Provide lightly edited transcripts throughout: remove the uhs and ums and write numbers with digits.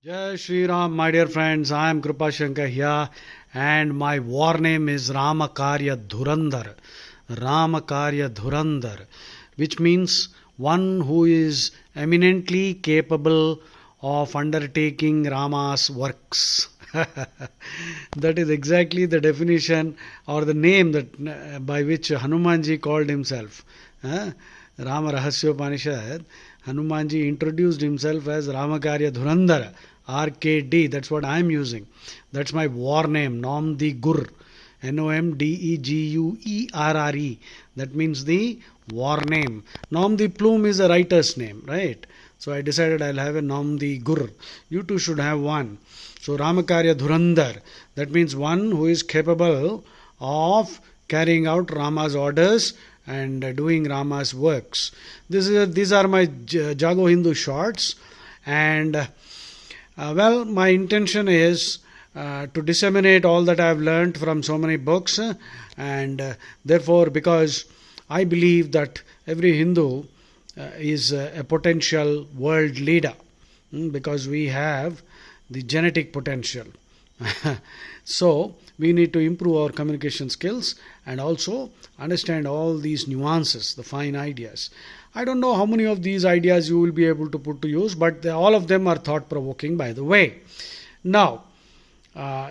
Jai Shri Ram, my dear friends. I am Kripa Shankar here, and my war name is Ramakarya Dhurandhar. Ramakarya Dhurandhar, which means one who is eminently capable of undertaking Rama's works. That is exactly the definition or the name that by which Hanumanji called himself. Rama Rahasyopanishad, Hanumanji introduced himself as Ramakarya Dhurandhara, RKD. That's what I am using. That's my war name, Nom the Gur. Nomdeguerre. That means the war name. Nom the Plume is a writer's name, right? So I decided I'll have a Nom the Gur. You too should have one. So Ramakarya Dhurandhar. That means one who is capable of carrying out Rama's orders and doing Rama's works. These are my Jago Hindu shorts, and my intention is to disseminate all that I have learned from so many books, and therefore, because I believe that every Hindu is a potential world leader, because we have the genetic potential. So we need to improve our communication skills and also understand all these nuances, the fine ideas. I don't know how many of these ideas you will be able to put to use, but all of them are thought-provoking, by the way. Now,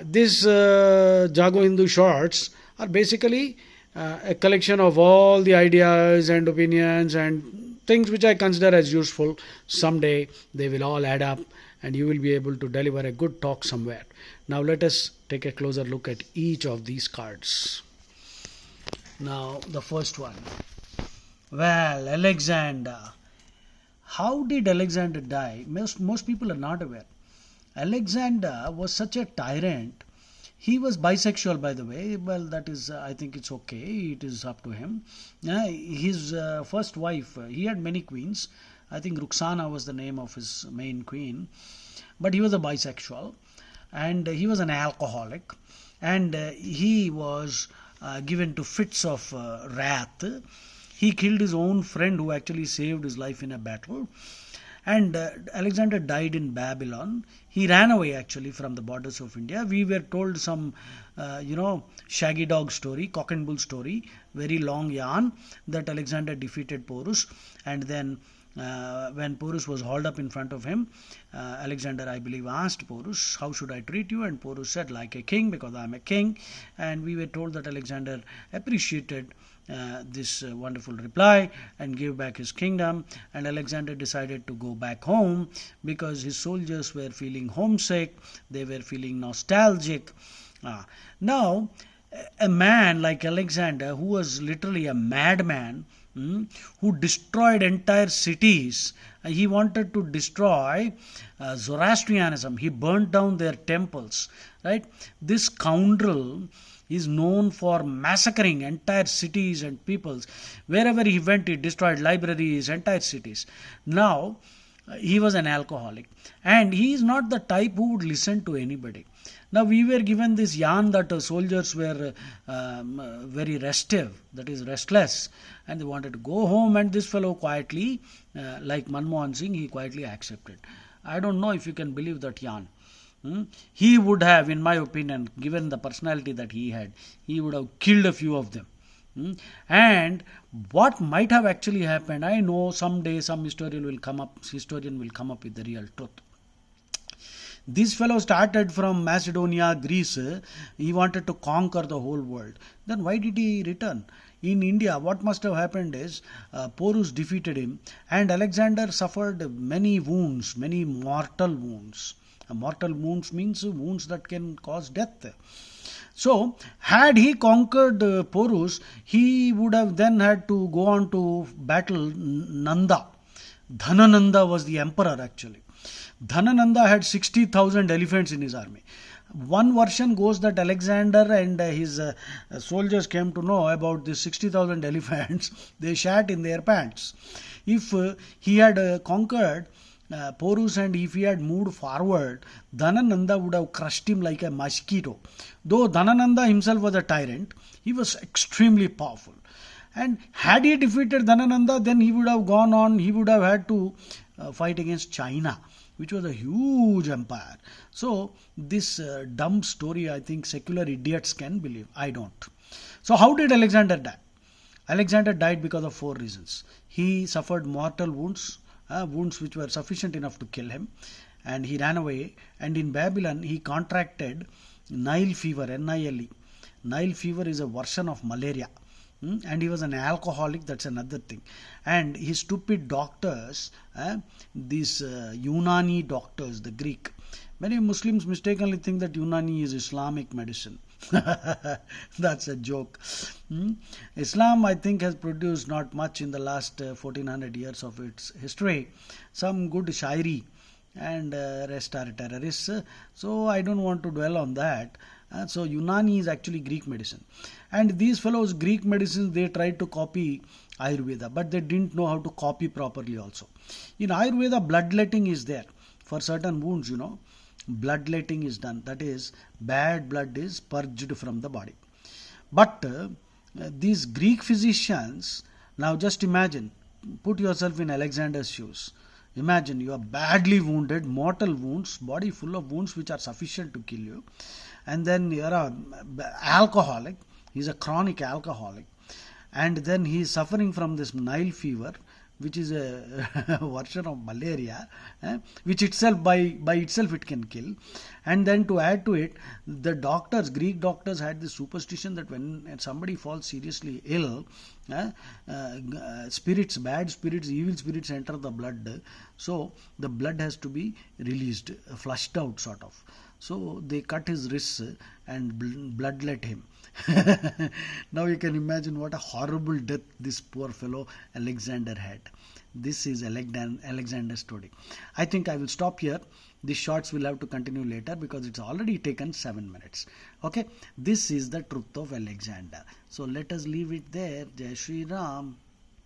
these Jago Hindu shorts are basically a collection of all the ideas and opinions and things which I consider as useful. Someday they will all add up and you will be able to deliver a good talk somewhere. Now let us take a closer look at each of these cards. Now the first one. Well, Alexander. How did Alexander die? Most people are not aware. Alexander was such a tyrant. He was bisexual, by the way. Well, that is, I think it's okay. It is up to him. His first wife, he had many queens. I think Ruxana was the name of his main queen. But he was a bisexual. And he was an alcoholic. And he was given to fits of wrath. He killed his own friend who actually saved his life in a battle. And Alexander died in Babylon. He ran away actually from the borders of India. We were told some, shaggy dog story, cock and bull story, very long yarn that Alexander defeated Porus. And then when Porus was hauled up in front of him, Alexander, I believe, asked Porus, how should I treat you? And Porus said, like a king, because I am a king. And we were told that Alexander appreciated this wonderful reply and gave back his kingdom, and Alexander decided to go back home because his soldiers were feeling homesick, they were feeling nostalgic. Now a man like Alexander, who was literally a madman, who destroyed entire cities, he wanted to destroy Zoroastrianism, he burnt down their temples, right? This scoundrel is known for massacring entire cities and peoples. Wherever he went, he destroyed libraries, entire cities. Now, he was an alcoholic. And he is not the type who would listen to anybody. Now, we were given this yarn that soldiers were very restive, that is restless, and they wanted to go home, and this fellow quietly, like Manmohan Singh, he quietly accepted. I don't know if you can believe that yarn. He would have, in my opinion, given the personality that he had, he would have killed a few of them. And what might have actually happened, I know someday some historian will come up with the real truth. This fellow started from Macedonia, Greece. He wanted to conquer the whole world. Then why did he return? In India, what must have happened is Porus defeated him, and Alexander suffered many wounds, many mortal wounds. Mortal wounds means wounds that can cause death. So, had he conquered Porus, he would have then had to go on to battle Nanda. Dhanananda was the emperor actually. Dhanananda had 60,000 elephants in his army. One version goes that Alexander and his soldiers came to know about these 60,000 elephants. They shat in their pants. If he had conquered Porus, and if he had moved forward, Dhanananda would have crushed him like a mosquito. Though Dhanananda himself was a tyrant, he was extremely powerful. And had he defeated Dhanananda, then he would have gone on, he would have had to fight against China. which was a huge empire. So this dumb story, I think secular idiots can believe. I don't. So how did Alexander die? Alexander died because of four reasons. He suffered mortal wounds, wounds which were sufficient enough to kill him, and he ran away. And in Babylon, he contracted Nile fever, Nile. Nile fever is a version of malaria. And he was an alcoholic, that's another thing. And his stupid doctors, these Unani doctors, the Greek, many Muslims mistakenly think that Unani is Islamic medicine. That's a joke. Islam, I think, has produced not much in the last 1400 years of its history. Some good shairi and rest are terrorists. So I don't want to dwell on that. So Unani is actually Greek medicine. And these fellows, Greek medicines, they tried to copy Ayurveda, but they didn't know how to copy properly also. In Ayurveda, bloodletting is there. For certain wounds, bloodletting is done. That is, bad blood is purged from the body. But these Greek physicians, now just imagine, put yourself in Alexander's shoes. Imagine you are badly wounded, mortal wounds, body full of wounds which are sufficient to kill you. And then you are an alcoholic. He's a chronic alcoholic. And then he is suffering from this Nile fever, which is a version of malaria, which itself by itself it can kill. And then to add to it, the doctors, Greek doctors, had this superstition that when somebody falls seriously ill, spirits, bad spirits, evil spirits enter the blood. So the blood has to be released, flushed out sort of. So they cut his wrists and bloodlet him. Now you can imagine what a horrible death this poor fellow Alexander had. This is Alexander's story. I think I will stop here. These shorts will have to continue later because it's already taken 7 minutes. Okay, this is the truth of Alexander. So let us leave it there. Jai Shri Ram.